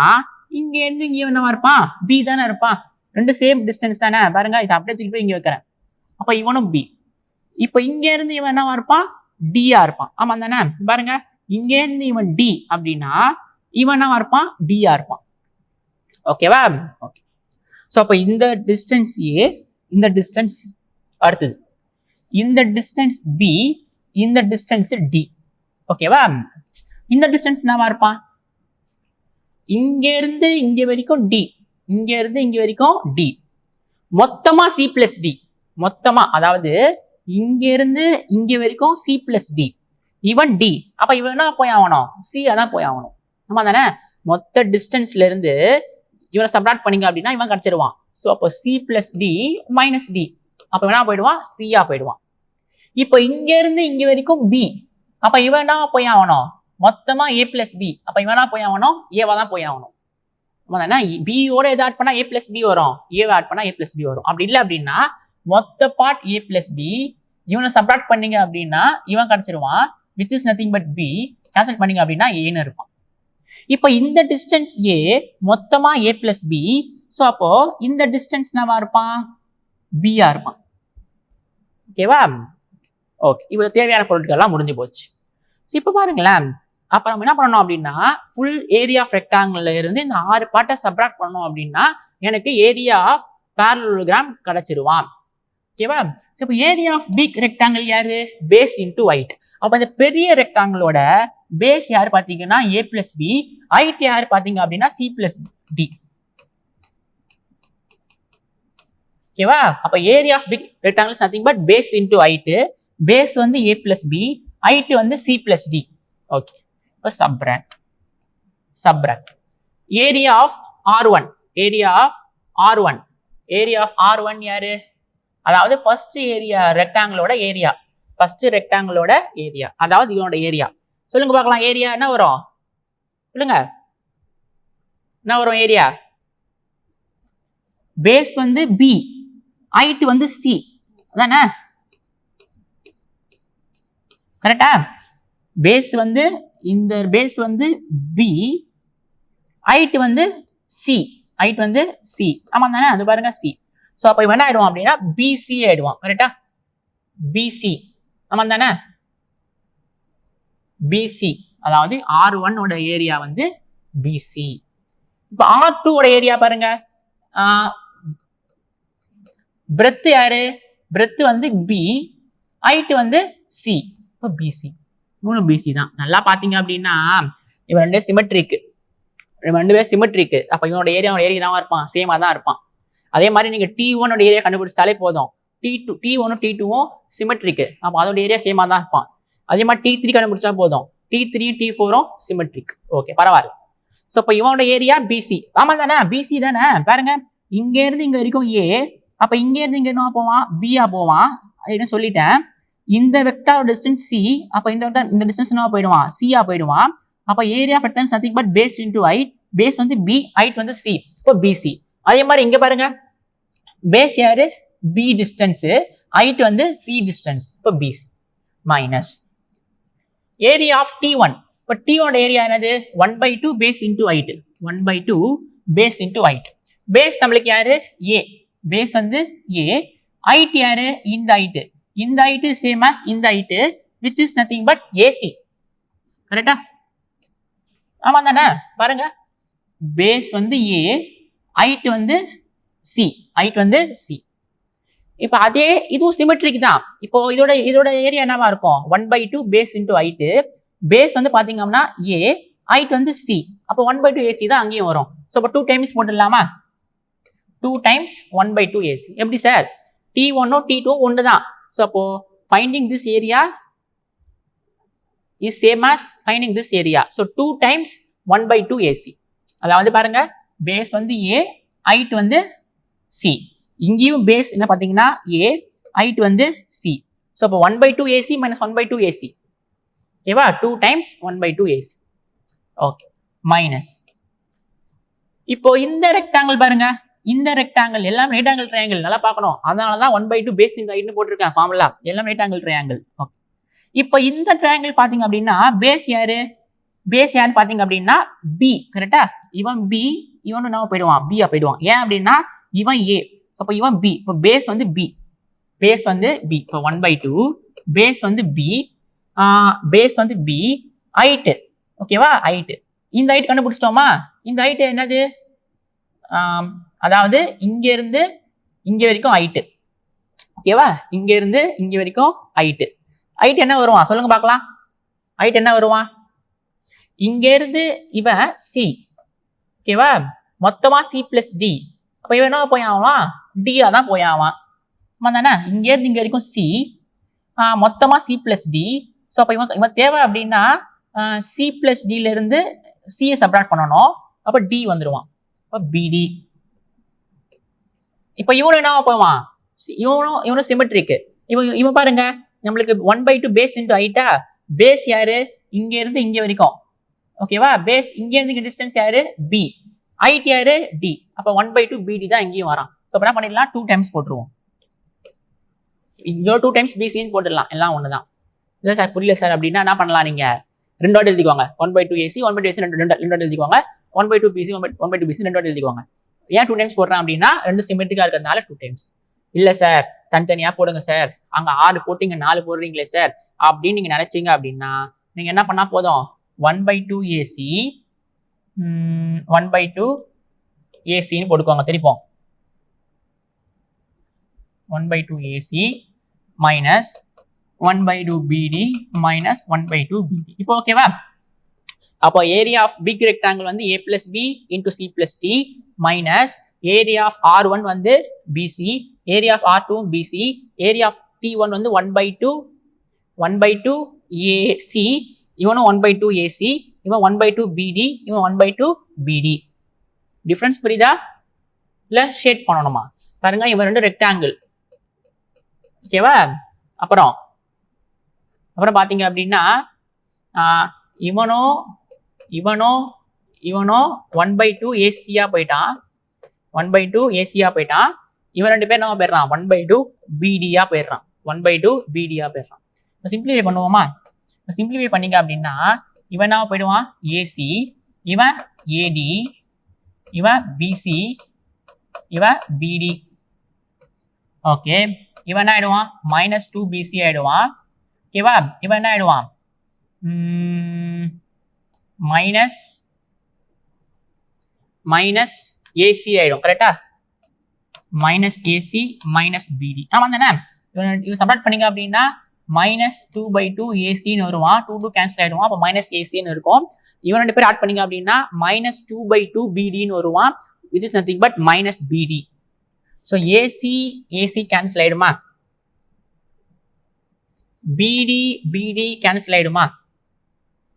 இங்க இருந்து இங்க என்னவா இருப்பான்? பி தானே இருப்பான். ரெண்டு சேம் டிஸ்டன்ஸ் தானே. பாருங்க, இதை அப்படியே தூக்கி போய் இங்க வைக்கிறேன். அப்ப இவனும் பி. இப்போ இங்க இருந்து இவன் என்னவா இருப்பான்? டியா இருப்பான். ஆமா தானே? பாருங்க, இங்க இருந்து இவன் டி அப்படின்னா இவன் என்னவா இருப்பான்? டியா இருப்பான். ஓகேவா? ஓகே. ஸோ அப்போ இந்த டிஸ்டன்ஸ் ஏ, இந்த டிஸ்டன்ஸ் அடுத்தது இந்த டிஸ்டன்ஸ் பி, இந்த டிஸ்டன்ஸ் டி. ஓகேவா? இந்த டிஸ்டன்ஸ் என்னவா இருப்பான்? இங்க இருந்து இங்க வரைக்கும் டி, இங்க இருந்து இங்க வரைக்கும் டி, மொத்தமா சி பிளஸ் டி. மொத்தமா, அதாவது இங்க இருந்து இங்க வரைக்கும் சி பிளஸ் டி, இவன் டி. அப்ப இவன் என்ன போய் ஆகணும்? சி தான் போய் ஆகணும். ஆமா தானே? மொத்த டிஸ்டன்ஸ்ல இருந்து இவனை சப்ராக்ட் பண்ணீங்க அப்படின்னா இவன் கிடைச்சிருவான். ஸோ அப்போ C plus D minus D, அப்போ என்ன போயிடுவான்? சியா போயிடுவான். இப்போ இங்க இருந்து இங்க வரைக்கும் பி, அப்ப இவன் என்ன போய் ஆகணும்? மொத்தமா ஏ பிளஸ் பி. அப்ப இவனா போய் ஆகணும்? ஏவா தான் போய் ஆகணும். பியோட எதை ஆட் பண்ணா ஏ பிளஸ் பி வரும், ஏவை ஆட் பண்ணா ஏ பிளஸ் பி வரும். அப்படி இல்லை அப்படின்னா மொத்த பார்ட் ஏ பிளஸ் பி, இவனை சப்ராக்ட் பண்ணீங்க அப்படின்னா இவன் கிடைச்சிருவான், which is nothing but B. Cancel பண்ணீங்க அப்படின்னா ஏன்னு இருப்பான். இப்போ இந்த டிஸ்டன்ஸ் ஏ மொத்தமா ஏ பிளஸ் பி. ஸோ அப்போ இந்த டிஸ்டன்ஸ் என்னவா இருப்பான்? பியா இருப்பான். ஓகேவா? ஓகே, இப்போ தேவையான பொருட்கள்லாம் முடிஞ்சு போச்சு. ஸோ இப்போ பாருங்களேன், அப்போ நம்ம என்ன பண்ணணும் அப்படின்னா ஃபுல் ஏரியா ஆஃப் ரெக்டாங்கிள்ல இருந்து இந்த 6 பார்ட்டை சப்ராக்ட் பண்ணணும் அப்படின்னா எனக்கு ஏரியா ஆஃப் parallelogram கிடைச்சிருவான். ஓகேவா? இப்போ ஏரியா ஆஃப் பிக் ரெக்டாங்கிள் யாரு? Base into height. அப்போ இந்த பெரிய ரெக்டாங்கிளோட பேஸ் யாரு பார்த்தீங்கன்னா ஏ பிளஸ் பி, ஹைட் யாரு பார்த்தீங்க அப்படின்னா சி பிளஸ் டி. ஓகேவா? அப்ப area of big rectangle is nothing but base into height. Base வந்து a plus b, ஹைட் வந்து c plus d. ஓகே, இப்போ subtract area of r1, area of r1, area of r1 யாரு? அதாவது ஃபர்ஸ்ட் ஏரியா ரெக்டாங்கிளோட ஏரியா, ஃபர்ஸ்ட் ரெக்டாங்கிளோட ஏரியா, அதாவது இதனோட ஏரியா. சொல்லுங்க பார்க்கலாம், ஏரியா என்ன வரும்? சொல்லுங்க, என்ன வரும் ஏரியா? பேஸ் வந்து b, ஹைட் வந்து c, அதானே? கரெக்டா? பேஸ் வந்து இந்த பேஸ் வந்து b, ஹைட் வந்து c, ஹைட் வந்து c, ஆமா தானே? அது பாருங்க c. சோ அப்ப இவன் என்ன ஆயிடுவான் அப்படின்னா bc ஆயிடுவான். கரெக்டா? bc, ஆமா தானே? bc, அதாவது r1 ஓட ஏரியா வந்து bc. இப்ப r2 ஓட ஏரியா பாருங்க, பிரெத் யாரு? பிரெத் வந்து b, ஹைட் வந்து c, இப்போ bc. மூணு bc தான். நல்லா பாத்தீங்க அப்படின்னா இவன் ரெண்டு சிமெட்ரிக், ரெண்டு பேர் சிமெட்ரிக். அப்ப இவனோட ஏரியாவோட ஏரியா தான் இருப்பான், சேமா தான் இருப்பான். அதே மாதிரி நீங்க T1 ஓட ஏரியா கண்டுபிடிச்சாலே போதும். T1 T2 சிமெட்ரிக், அப்ப அதோட ஏரியா சேமா தான் இருப்பான். அதே மாதிரி T3 கண்டுபிடிச்சா போதும், T3 T4 சிமெட்ரிக். ஓகே, பரவாயில்ல. சோ இப்போ இவனோட ஏரியா BC, ஆமா தானே? BC தானே? பாருங்க, இங்க இருந்து இங்க வரைக்கும் A, அப்ப இங்க இருந்து இங்க என்ன போவான்? B ஆ போவான். என்ன சொல்லிட்டேன், இந்த வெக்டார் டிஸ்டன்ஸ் C, அப்ப இந்த வெக்டார் இந்த டிஸ்டன்ஸ் என்ன போயிடுவான்? C ஆ போயிடுவான். அப்ப area of rectangle nothing but base into height, base வந்து B, ஹைட் வந்து C, இப்போ BC. அதே மாதிரி இங்க பாருங்க, பேஸ் யாரு? B டிஸ்டன்ஸ், ஹைட் வந்து C டிஸ்டன்ஸ், இப்போ BC minus area of T1. இப்போ T1 ஏரியா என்னது? 1/2 base into height, 1/2 base into height. Base நம்மளுக்கு யாரு? A, பேஸ் வந்து A, ஹைட் யாரு? இந்த ஹைட், இந்த ஹைட் சேம் as இந்த height, which is nothing but AC. கரெக்டா? ஆமா தானே? பாருங்க, பேஸ் வந்து A, ஹைட் வந்து C, ஹைட் வந்து C. இப்போ அதே இதுவும் சிமெட்ரிக் தான். இப்போ இதோட ஏரியா என்னவா இருக்கும்? 1/2 பேஸ் இன்டு ஹைட். பேஸ் வந்து பாத்தீங்கன்னா A, ஹைட் வந்து C, அப்போ 1/2 AC தான் அங்கேயும் வரும். ஸோ இப்போ 2 டைம்ஸ் போட்டுடலாமா? 2 times 1/2 AC. எப்படி சார்? T1 T2 ஒன்று தான். ஸோ அப்போ finding this area is same as finding this area. So 2 times 1/2 AC. அதாவது பாருங்க, பேஸ் வந்து A, ஹைட் வந்து C. இங்கேயும் பேஸ் என்ன பார்த்தீங்கன்னா A, ஹைட் வந்து C. ஸோ அப்போ 1/2 AC மைனஸ் 1/2 AC. ஓகேவா? 2 டைம்ஸ் 1/2 AC. Okay, minus. இப்போ இந்த ரெக்டாங்கிள் பாருங்க, இந்த ரெக்டாங்கிள் எல்லாம் ரைட் ஆங்கிள் ட்ரையாங்கிள், நல்லா பார்க்கணும். அதனால தான் 1/2 பேஸ் இன்டு ஹைட்னு போட்டிருக்கேன் ஃபார்முலா. எல்லாம் ரைட் ஆங்கிள் ட்ரையாங்கிள். ஓகே, இப்போ இந்த ட்ரையாங்கிள் பாத்தீங்க அப்படின்னா பேஸ் யாரு? பேஸ் யாருன்னு பாத்தீங்க அப்படின்னா B. கரெக்டா? இவன் B, இவனு நம்ம போயிடுவான், B ஆ போயிடுவான். ஏன் அப்படின்னா இவன் A, அப்போ இவன் B. இப்போ பேஸ் வந்து B, பேஸ் வந்து B. இப்போ 1/2 பேஸ் வந்து B, பேஸ் வந்து B, ஹைட் ஓகேவா? ஹைட், இந்த ஹைட் கண்டுபிடிச்சிட்டோமா? இந்த ஹைட் என்னது? அதாவது இங்க இருந்து இங்க வரைக்கும் ஹைட், ஓகேவா? இங்க இருந்து இங்க வரைக்கும் ஹைட். ஹைட் என்ன வருவான் சொல்லுங்க பார்க்கலாம்? ஹைட் என்ன வருவான்? இங்க இருந்து இவன் C, ஓகேவா? மொத்தமா C plus D. அப்ப இவன் என்ன போய் ஆவான்? D ஆ தான் போய் ஆவான். ஆமா தானே? இங்க இருந்து இங்க வரைக்கும் C, மொத்தமா C plus D. ஸோ அப்போ இவன் தேவை அப்படின்னா C plus D ல இருந்து C சப்ராக்ட் பண்ணணும். அப்ப D வந்துருவான். அப்ப BD. இப்போ இவனும் என்ன போவான்? இவனும் சிமெட்ரிக். இவன் பாருங்க, நம்மளுக்கு 1/2 பேஸ் இன்டு ஹைட்டா? பேஸ் யாரு? இங்க இருந்து இங்க வரைக்கும், ஓகேவா? பேஸ் இங்க இருந்து இங்க டிஸ்டன்ஸ் யாரு? B, ஹைட் யாரு? D. அப்ப 1/2 BD தான் இங்கேயும் வரான். ஸோ என்ன பண்ணிடலாம்? 2 டைம்ஸ் போட்டுருவோம். இங்க 2 டைம்ஸ் BCன்னு போட்டுடலாம், எல்லாம் ஒண்ணுதான். இல்லை சார் புரியல சார் அப்படின்னா என்ன பண்ணலாம்? நீங்க 2 வாட்டி எழுதிக்குவாங்க. 1/2 AC 1/2 AC 2 வாட்டி எழுதிக்குவாங்க. 1/2 BC 1/2 BC 2 வாட்டி எழுதிக்குவாங்க. ஏன் 2 டைம்ஸ் போடுறேன் அப்படின்னா ரெண்டு சிமெட்ரிக்கா இருக்கிறதுனால 2 டைம்ஸ். இல்ல சார் தனித்தனியா போடுங்க சார், அங்க 6 போட்டீங்க 4 போடுறீங்களே சார் அப்படின்னு நீங்க நினைச்சீங்க அப்படின்னா நீங்க என்ன பண்ணா போதும்? 1/2 AC 1/2 ACன்னு போட்டுக்கோங்க. திருப்போம் 1/2 AC minus 1/2 BD minus 1/2 BD. இப்போ ஓகேவா? அப்போ ஏரியா ஆஃப் பிக் ரெக்டாங்கிள் வந்து A plus B into C plus D minus area of R1 வந்து BC area of R2 BC, area of T1 வந்து 1/2 AC, இவனும் 1/2 AC, இவன் 1/2 BD, இவன் 1/2 BD. டிஃபரன்ஸ் புரியுதா? இல்ல ஷேட் பண்ணணுமா? பாருங்க, இவன் ரெண்டு ரெக்டாங்கிள். ஓகேவா? அப்புறம் பாத்தீங்க அப்படின்னா இவனோ 1/2 ஏசியா போயிட்டான். 1/2 ஏசியா போயிட்டான். இவன் ரெண்டு பேர் என்ன போயிடுறான்? 1/2 பிடியா போயிடுறான். 1/2 பிடியா போயிடுறான். சிம்பிளிஃபை பண்ணுவோமா? சிம்பிளிஃபை பண்ணீங்க அப்படின்னா இவன் என்ன போயிடுவான்? ஏசி, இவன் ஏடி, இவன் பிசி, இவன் பிடி. ஓகே, இவன் என்ன ஆயிடுவான்? -2BC ஆயிடுவான். ஓகேவா? இவன் என்ன ஆயிடுவான்? மைனஸ் ஏசி ஆயிடும். கரெக்டா? -AC -BD. ஆமா தானே? இவன் சப்ராக்ட் பண்ணீங்க அப்படின்னா -2/2 ஏசின்னு வருவான். 2 கேன்சல் ஆயிடுவான். அப்போ -ACன்னு இருக்கும். இவன் ரெண்டு பேர் ஆட் பண்ணீங்க அப்படின்னா -2/2 BDன்னு வருவான், which is nothing but -BD. So AC cancel ஆயிடுமா? BD கேன்சல் ஆயிடுமா?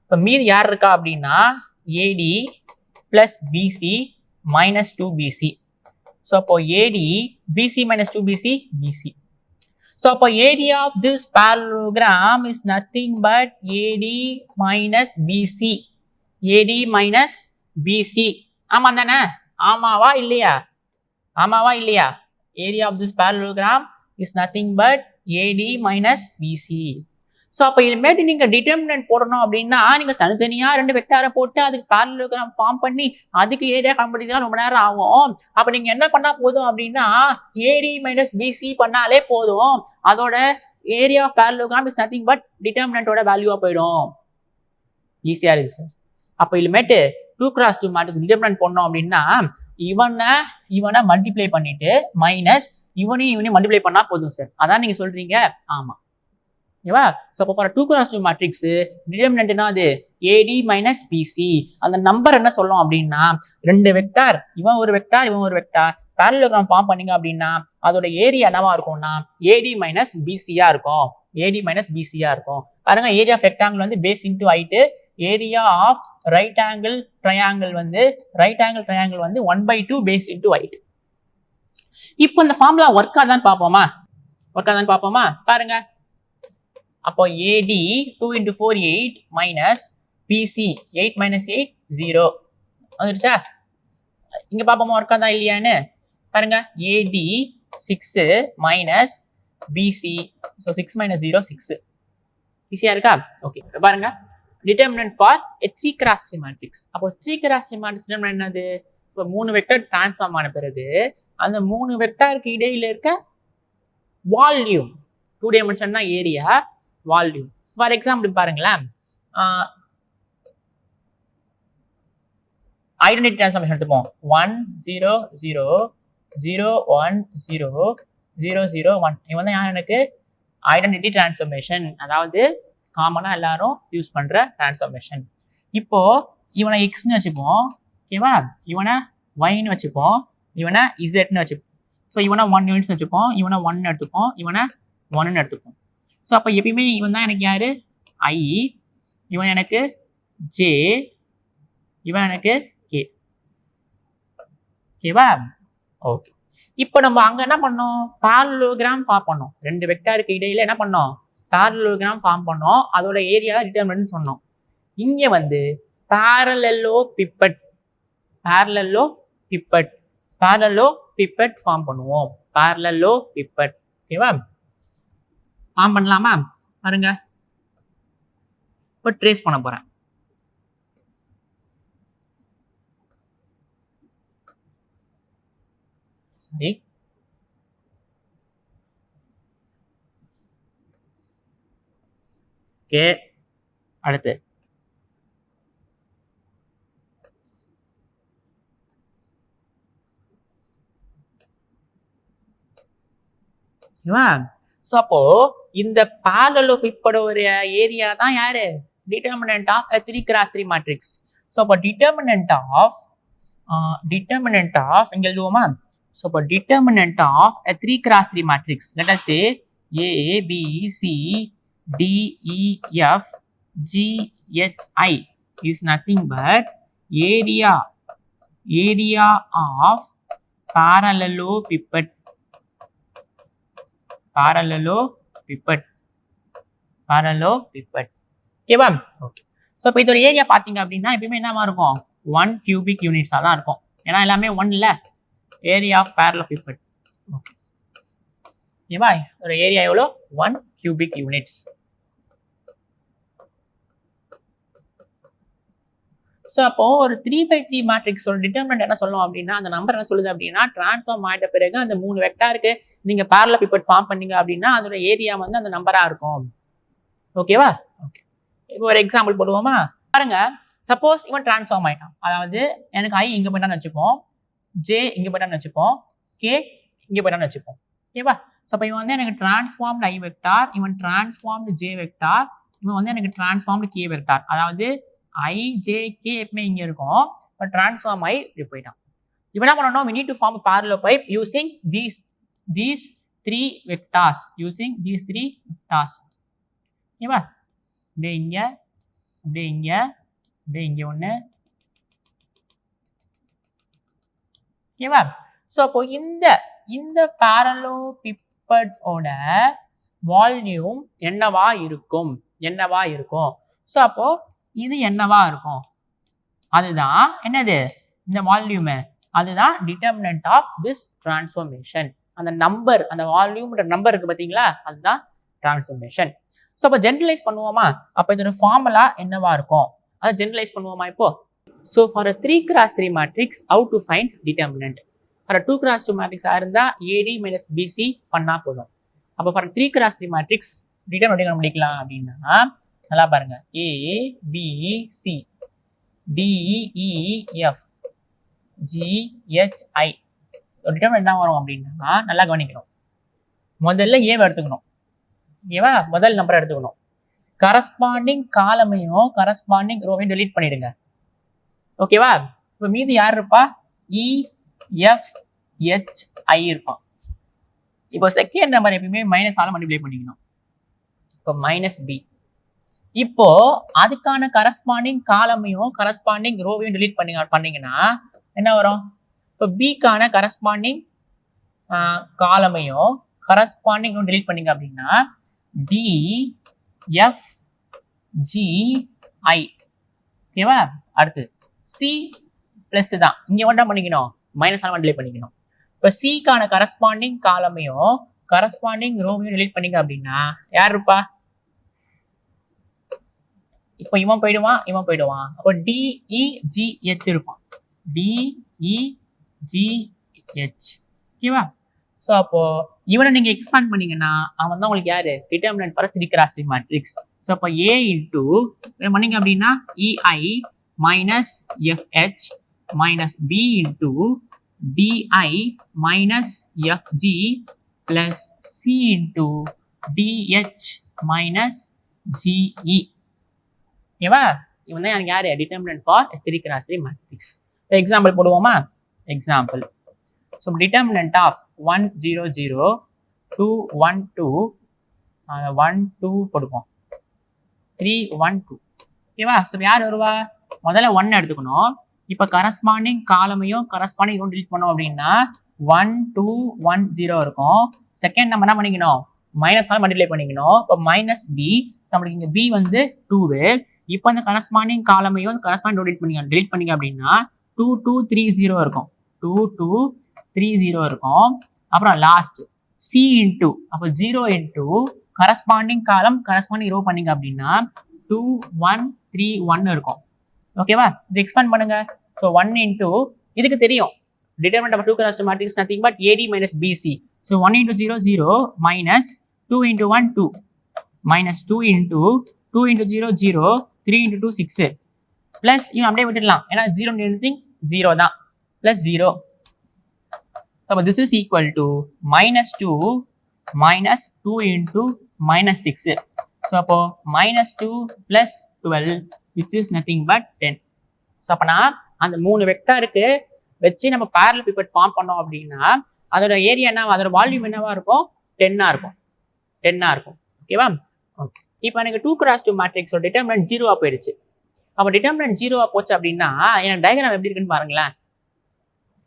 இப்போ மீதி யார் இருக்கா அப்படின்னா AD plus BC -2BC. So அப்போ AD BC -2BC BC. So அப்போ area of this parallelogram is nothing but AD minus BC. AD minus BC. ஆமா தானே? ஆமாவா இல்லையா? ஆமாவா இல்லையா? Area of this parallelogram is nothing but AD minus BC. So அப்போ இதுமேட்டு நீங்கள் டிட்டர்மினன்ட் போடணும் அப்படின்னா நீங்கள் தனித்தனியாக ரெண்டு வெக்டாரை போட்டு அதுக்கு parallelogram ஃபார்ம் பண்ணி அதுக்கு ஏரியா கண்டுபிடிக்கலாம் ரொம்ப நேரம் ஆகும். அப்போ நீங்கள் என்ன பண்ணால் போதும் அப்படின்னா AD minus BC பண்ணாலே போதும். அதோட area of parallelogram is nothing but டிட்டர்மினன்ட்டோட வேல்யூவாக போயிடும். ஈஸியாக இருக்குது சார். அப்போ இதுமேட்டு 2x2 மேட்ரிக்ஸ் டிட்டர்மினன்ட் போடணும் அப்படின்னா இவனை மல்டிப்ளை பண்ணிட்டு மைனஸ் இவனையும் மல்டிப்ளை பண்ணால் போதும் சார். அதான் நீங்கள் சொல்கிறீங்க. ஆமாம். ஓகேவா? ஸோ அப்போ ஃபார் 2x2 மேட்ரிக்ஸ் டிட்டர்மினன்ட் என்ன? அது AD minus BC. அந்த நம்பர் என்ன சொல்லும் அப்படின்னா ரெண்டு வெக்டார், இவன் ஒரு வெக்டார், இவன் ஒரு வெக்டார், parallelogram ஃபார்ம் பண்ணீங்க அப்படின்னா அதோட ஏரியா என்னவா இருக்கும்னா AD minus BC-யா இருக்கும். AD minus BC-யா இருக்கும். பாருங்க, ஏரியா ஆஃப் ரெக்டாங்கிள் வந்து base into height, area of right angle triangle வந்து 1/2 பேஸ் இன்டு ஹைட். இப்போ இந்த ஃபார்முலா ஒர்க் ஆதான் பார்ப்போமா? பாருங்க, அப்போ AD 2 × 4 8 minus BC 8 minus 8 0 வந்துருச்சா? இங்க பாப்போமா ஒர்க் ஆதா இல்லையான்னு? பாருங்க, AD 6 minus BC, so 6 minus 0 6. ஈஸியா இருக்கா? ஓகே, பாருங்க, determinant for a 3x3 matrix. அப்போ 3x3 மேட்ரிக்ஸ் டிட்டர்மினன்ட் என்னது? இப்போ 3 வெக்டர் டிரான்ஸ்ஃபார்ம் ஆன பிறகு அந்த 3 வெக்டாருக்கு இடையில இருக்க வால்யூம், 2 டைமென்ஷன் தான் ஏரியா, வால்யூம். ஃபார் எக்ஸாம்பிள் பாருங்களேன், ஐடென்டிட்டி டிரான்ஸ்ஃபார்மேஷன் எடுத்துப்போம். 1 0 0 0 1 0 0 0 1. இவன் தான் யார்? எனக்கு ஐடென்டிட்டி டிரான்ஸ்ஃபார்மேஷன், அதாவது காமனாக எல்லாரும் யூஸ் பண்ணுற டிரான்ஸ்ஃபார்மேஷன். இப்போ இவனை எக்ஸ்ன்னு வச்சுப்போம். ஓகேவா? இவனை ஒய்ன்னு வச்சுப்போம், இவனை இசட்னு வச்சுப்போம். ஸோ இவனை 1 யூனிட்ஸ் வச்சுப்போம், இவனை 1 எடுத்துப்போம், இவனை 1ன்னு எடுத்துப்போம். ஸோ அப்போ எப்பயுமே இவன் தான் எனக்கு யாரு? I, இவன் எனக்கு J, இவன் எனக்கு K. ஓகேவா? ஓகே, இப்போ நம்ம அங்க என்ன பண்ணோம்? parallelogram ஃபார்ம் பண்ணோம். ரெண்டு வெக்டாருக்கு இடையில என்ன பண்ணோம்? parallelogram ஃபார்ம் பண்ணோம். அதோட ஏரியா டிட்டர்மினன்ட் சொன்னோம். இங்க வந்து parallelepiped ஃபார்ம் பண்ணுவோம். parallelepiped. ஓகேவா? ஃபார்ம் பண்ணலாமா? பாருங்க, இப்போ ட்ரேஸ் பண்ண போறேன். சரி, ஓகே, அடுத்து ஓகேவா? ஸோ அப்போ இந்த parallelepiped ஒரு ஏரியா தான் யாரு? Determinant of a 3x3 matrix. So அப்போ டிட்டர்மினன்ட் ஆஃப் இங்க எழுதுவோமா? So for determinant of a 3x3 matrix, let us say A, B, C, D, E, F, G, H, I is nothing but area of parallelepiped. ஓகேவா? ஓகே. ஸோ இப்போ இதோட ஏரியா பார்த்தீங்க அப்படின்னா எப்பயுமே என்னவா இருக்கும், 1 கியூபிக் யூனிட்ஸாக தான் இருக்கும். ஏன்னா எல்லாமே 1 இல்லை, ஏரியா ஆஃப் parallelepiped. ஓகே, ஓகேவா? இதோட ஏரியா எவ்வளோ, 1 கியூபிக் யூனிட்ஸ். ஸோ அப்போ ஒரு 3x3 மேட்ரிக்ஸோட டிட்டர்மினன்ட் என்ன சொல்லணும் அப்படின்னா, அந்த நம்பர் என்ன சொல்லுது அப்படின்னா, டிரான்ஸ்ஃபார்ம் ஆகிட்ட பிறகு அந்த 3 வெக்டாருக்கு நீங்க parallelepiped ஃபார்ம் பண்ணீங்க அப்படின்னா அதோட ஏரியா வந்து அந்த நம்பரா இருக்கும். ஓகேவா? ஓகே, இப்போ ஒரு எக்ஸாம்பிள் போடுவோமா? பாருங்க, சப்போஸ் இவன் டிரான்ஸ்ஃபார்ம் ஆயிட்டான். அதாவது எனக்கு ஐ இங்க போயிட்டான்னு வச்சுப்போம், ஜே இங்க போயிட்டான்னு வச்சுப்போம், கே இங்க போயிட்டான்னு வச்சுப்போம். ஓகேவா? ஸோ இப்போ இவன் வந்து எனக்கு டிரான்ஸ்ஃபார்ம்டு ஐ வெக்டார், இவன் டிரான்ஸ்ஃபார்ம்டு ஜே வெக்டார், இவன் வந்து எனக்கு டிரான்ஸ்ஃபார்ம்டு கே வெக்டார். அதாவது ஐ ஜே கே எப்பவுமே இங்க இருக்கும், இப்போ டிரான்ஸ்ஃபார்ம் ஐ இப்படி போயிட்டான். இப்போ என்ன பண்ணணும், we need to form a parallelepiped using these three vectors. ஓகேவா? அப்படியே இங்க, அப்படியே இங்க, அப்படியே இங்க ஒண்ணு. ஓகேவா? ஸோ அப்போ இந்த parallelepiped ஓட வால்யூம் என்னவா இருக்கும்? ஸோ அப்போ இது என்னவா இருக்கும்? அதுதான் என்னது, இந்த வால்யூம், அதுதான் டிட்டர்மினன்ட் ஆஃப் திஸ் டிரான்ஸ்ஃபார்மேஷன். அந்த நம்பர், அந்த வால்யூம்ன்ற நம்பர் இருக்கு பார்த்தீங்களா, அதுதான் டிரான்ஸ்ஃபார்மேஷன். ஸோ அப்போ ஜென்ரலைஸ் பண்ணுவோமா? அப்போ இதோட ஃபார்முலா என்னவா இருக்கும், அதை ஜென்ரலைஸ் பண்ணுவோமா இப்போ? So for a 3x3 matrix how to find determinant. For 2x2 மேட்ரிக்ஸாக இருந்தால் ஏடி மைனஸ் பிசி பண்ணா போதும். அப்போ ஃபார் 3x3 மேட்ரிக்ஸ் டிட்டர்மினன்ட் நம்ம முடிக்கலாம் அப்படின்னா, நல்லா பாருங்க, A B C D E F G H I determinant என்ன வரும் அப்படின்னா, நல்லா கவனிக்கணும். முதல்ல ஏவை எடுத்துக்கணும். ஓகேவா? முதல் நம்பரை எடுத்துக்கணும். கரஸ்பாண்டிங் காலமையும் கரஸ்பாண்டிங் ரோவையும் டெலீட் பண்ணிடுங்க. ஓகேவா? இப்போ மீதி யார் இருப்பா, இ எஃப் ஹெச் ஐ இருப்பான். இப்போ செகண்ட் நம்பர் எப்பயுமே மைனஸ் ஆல மல்டிப்ளை பண்ணிக்கணும். இப்போ மைனஸ் பி. இப்போ அதுக்கான கரஸ்பாண்டிங் காலமையும் கரஸ்பாண்டிங் ரோவையும் டெலீட் பண்ணீங்கன்னா என்ன வரும்? இப்போ பிக்கான கரஸ்பாண்டிங் காலமையும் கரஸ்பாண்டிங் ரோ டெலீட் பண்ணீங்க அப்படின்னா டி எஃப் ஜி ஐ. ஓகேவா? அடுத்து சி பிளஸ் தான், இங்க ஒன்றா பண்ணிக்கணும், மைனஸ் ஆல டெலீட் பண்ணிக்கணும். இப்போ சிக்கான கரஸ்பாண்டிங் காலமையும் கரஸ்பாண்டிங் ரோவையும் டெலீட் பண்ணீங்க அப்படின்னா யார் இருப்பா? இப்போ இவன் போயிடுவான். அப்போ டிஇஜிஹெச் இருப்பான், டிஇஜிஹெச். ஓகேவா? ஸோ அப்போ இவனை நீங்க எக்ஸ்பேண்ட் பண்ணீங்கன்னா அவன் தான் உங்களுக்கு யாரு, determinant for 3x3 matrix. So அப்போ ஏ இன்டூ பண்ணீங்க அப்படின்னா E I minus F H minus B into D I minus F G plus C into D H minus G E. ஓகேவா? இவன் தான் எனக்கு யாரு, determinant for 3x3 matrix. Example போடுவோமா? எக்ஸாம்பிள். ஸோ டிட்டர்மினன்ட் ஆஃப் 1 0 0 2 1 2 1 2 போடுவோம், 3 1 2. ஓகேவா? ஸோ யார் வருவா, முதல்ல 1 எடுத்துக்கணும். இப்போ கரஸ்பாண்டிங் காலமையும் கரஸ்பாண்டிங் ரோ டெலீட் பண்ணோம் அப்படின்னா 1 2 1 0 இருக்கும். செகண்ட் நம்ம என்ன பண்ணிக்கணும், மைனஸ் ஆல மல்டிப்ளை பண்ணிக்கணும். இப்போ மைனஸ் பி, நம்மளுக்கு இங்கே பி வந்து 2. இப்போ அந்த கரஸ்பாண்டிங் காலமையும் கரஸ்பாண்டிங் ரோ டெலீட் பண்ணீங்க அப்படின்னா 2 2 3 0 இருக்கும், 2 2 3 0 இருக்கும். அப்புறம் லாஸ்ட் சி இன்டூ, அப்போ 0 இன்டூ கரஸ்பாண்டிங் காலம் கரஸ்பாண்டிங் ரோ பண்ணீங்க அப்படின்னா 2 1 3 1 இருக்கும். ஓகேவா? இது எக்ஸ்பேண்ட் பண்ணுங்க. ஸோ 1 இன்டூ, இதுக்கு தெரியும் determinant of 2x2 matrix nothing but AD minus BC. So 1 into 0 0 minus 2 into 1 2 minus 2 into 2 into 0 0 3 into 2 6 plus இவன் அப்படியே விட்டுடலாம், ஏன்னா 0 எனிதிங் 0 தான், plus 0. So this is equal to minus 2 minus 2 into minus 6. So அப்போ minus 2 plus 12 which is nothing but 10. So அப்பனா அந்த 3 வெக்டாருக்கு வச்சு நம்ம பேரலல் பிவட் ஃபார்ம் பண்ணோம் அப்படின்னா அதோட ஏரியா என்ன, அதோட வால்யூம் என்னவா இருக்கும், 10 இருக்கும். ஓகேவா? ஓகே. இப்போ எனக்கு 2x2 மேட்ரிக்ஸோட டிட்டர்மினன்ட் 0 போயிடுச்சு. அப்போ டிட்டர்மினன்ட் 0 போச்சு அப்படின்னா எனக்கு டயக்ராம் எப்படி இருக்குன்னு பாருங்களேன்.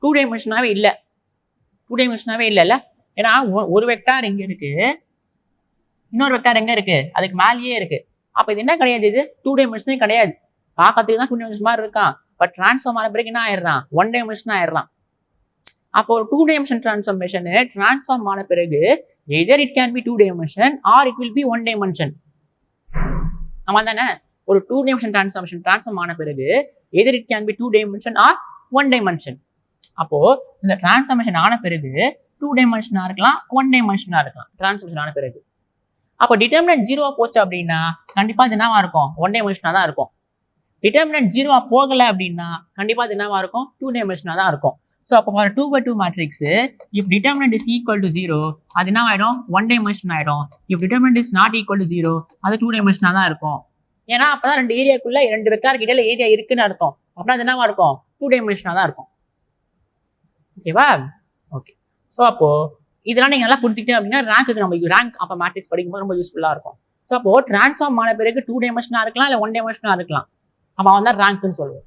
2 டைமென்ஷனாவே இல்லை. இல்லைல்ல. ஏன்னா ஒரு வெக்டார் இங்க இருக்கு, இன்னொரு வெக்டார் எங்க இருக்கு, அதுக்கு மேலேயே இருக்கு. அப்ப இது என்ன கிடையாது, இது 2 டைமென்ஷனே கிடையாது. பார்க்கறதுக்கு தான் 2 டைமென்ஷன் மாதிரி இருக்கான். பட் டிரான்ஸ்ஃபார்ம் ஆன பிறகு என்ன ஆயிடுறான், 1 டைமென்ஷன் ஆயிடுறான். அப்போ ஒரு 2 டைமென்ஷன் டிரான்ஸ்ஃபார்மேஷன் டிரான்ஸ்ஃபார்ம் ஆன பிறகு either it can be 2 dimension or it will be 1 dimension. ஆமா தானே? ஒரு 2 டைமென்ஷன் டிரான்ஸ்ஃபார்ம் ஆன பிறகு either it can be 2 dimension or 1 dimension. அப்போ இந்த டிரான்ஸ்ஃபார்மேஷன் ஆன பிறகு 2 டைமென்ஷனா இருக்கலாம், 1 டைமென்ஷனா இருக்கலாம். டிரான்ஸ்ஃபார்மேஷன் ஆன பிறகு அப்போ டிட்டர்மினன்ட் 0 போச்சு அப்படின்னா கண்டிப்பா இது என்னவா இருக்கும், 1 டைமென்ஷனா தான் இருக்கும். டிட்டர்மினன்ட் 0 போகல அப்படின்னா கண்டிப்பா இது என்னவா இருக்கும், 2 டைமென்ஷனா தான் இருக்கும். ஸோ அப்போ for 2x2 matrix if determinant is equal to 0 அது என்ன ஆயிடும், 1 டைமென்ஷன் ஆயிடும். If determinant is not equal to 0 அது 2 டைமென்ஷனா தான் இருக்கும். ஏன்னா அப்பதான் 2 ஏரியாக்குள்ள 2 வெக்டார் கிட்ட ஏரியா இருக்குன்னு அர்த்தம். அப்படின்னா அது என்னவா இருக்கும், 2 டைமென்ஷனா தான் இருக்கும். ஓகேவா? ஓகே. ஸோ அப்போ இதெல்லாம் நீங்க நல்லா புரிஞ்சுக்கிட்டே அப்படின்னா ரேங்க் ஆஃப் மேட்ரிக்ஸ் படிக்கும்போது ரொம்ப யூஸ்ஃபுல்லா இருக்கும். ஸோ அப்போ டிரான்ஸ்ஃபார்ம் ஆன பிறகு 2 டைமென்ஷனா இருக்கலாம், இல்லை 1 டைமென்ஷனா இருக்கலாம். அப்போ அவன் தான் ரேங்க்னு சொல்லுவோம்.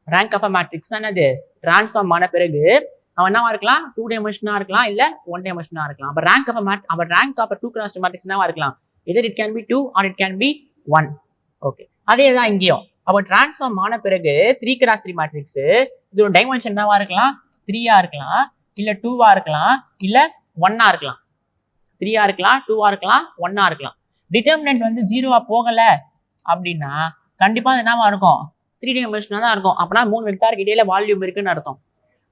ரேங்க் ஆஃப் மேட்ரிக்ஸ் என்னது, டிரான்ஸ்ஃபார்ம் ஆன பிறகு அவன் என்னவா இருக்கலாம், 2 டைமென்ஷனா இருக்கலாம், இல்ல 1 டைமென்ஷனா இருக்கலாம். அப்போ ரேங்க் ஆஃப் 2x2 மேட்ரிக்ஸ் என்னவா இருக்கலாம், எதர் it can be 2 R it can B 1. Okay. அதே தான் இங்கேயும். அப்போ டிரான்ஸ்ஃபார்ம் ஆன பிறகு 3x3 மேட்ரிக்ஸ் இதோட டைமென்ஷன் என்னவா இருக்கலாம், 3 இருக்கலாம், இல்ல 2 இருக்கலாம், இல்ல 1 இருக்கலாம். 3 இருக்கலாம், 2 இருக்கலாம், 1 இருக்கலாம். டிட்டர்மினன்ட் வந்து 0 போகல அப்படின்னா கண்டிப்பா அது என்னவா இருக்கும், 3 டைமென்ஷனா தான் இருக்கும். அப்பனா 3 வெக்டாருக்கு இடையில வால்யூம் இருக்குன்னு அர்த்தம்.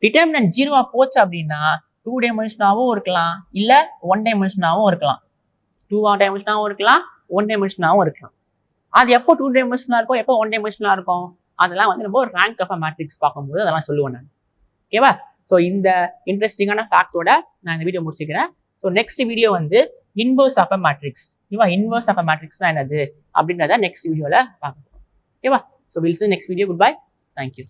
டிட்டர்மினன்ட் 0 போச்சு அப்படின்னா 2 டைமென்ஷனாவும் இருக்கலாம், இல்ல 1 டைமென்ஷனாவும் இருக்கலாம். 2 டைமென்ஷனாவும் இருக்கலாம், 1 டைமென்ஷனாவும் இருக்கலாம். அது எப்போ 2 டைமென்ஷனா இருக்கும், எப்போ 1 டைமென்ஷனா இருக்கும், அதெல்லாம் வந்து நம்ம ரேங்க் ஆஃப் மேட்ரிக்ஸ் பார்க்கும்போது அதெல்லாம் சொல்லுவேன் நான். ஓகேவா? ஸோ இந்த இன்ட்ரெஸ்டிங்கான ஃபேக்டோட நான் இந்த வீடியோ முடிச்சுக்கிறேன். ஸோ நெக்ஸ்ட் வீடியோ வந்து இன்வர்ஸ் ஆஃப் மேட்ரிக்ஸ். ஓகேவா? இன்வர்ஸ் ஆஃப் மேட்ரிக்ஸ் தான் என்னது அப்படின்றத நெக்ஸ்ட் வீடியோவில் பார்க்கணும். ஓகேவா? So will see next video. Goodbye. Thank you.